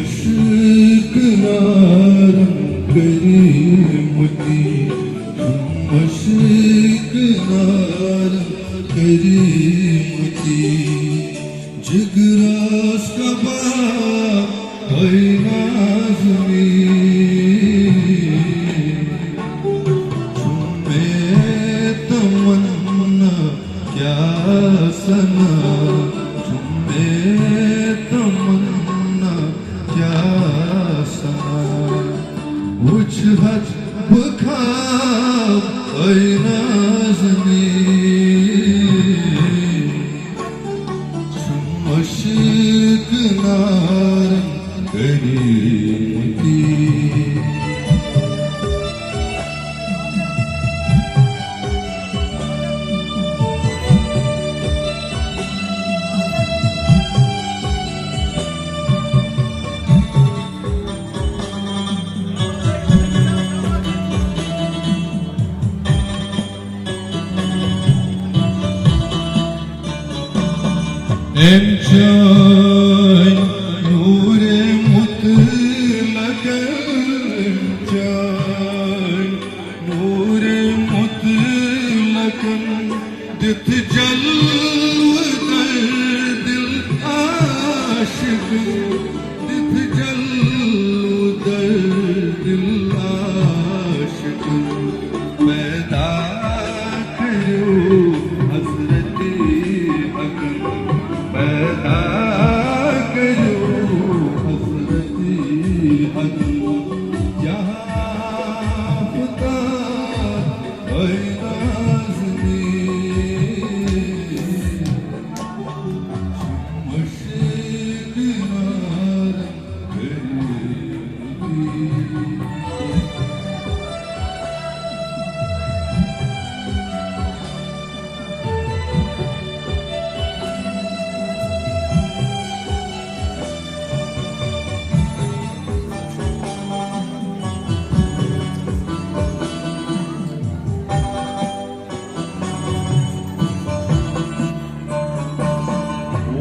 मशक नारम करीमती मशक नारम करीमती जिगरास कबा है नाज़मी चुम्मे तमन्ना क्या सना चुम्मे तमन्ना क्या सना उछ हज बखाब है Nazmi मशक नारम करीमती Emcan nure mutlak Emcan nure mutlak Dit jalv dar dil aşık Dit jalv dar dil aşık पैदा करो हज़रत अकरम पैदा करो हज़रत अकरम यहाँ पता है नाज़मी मशक नारम करीमती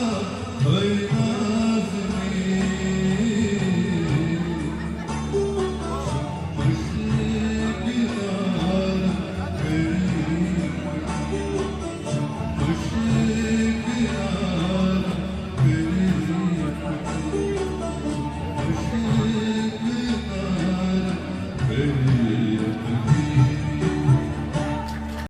है ना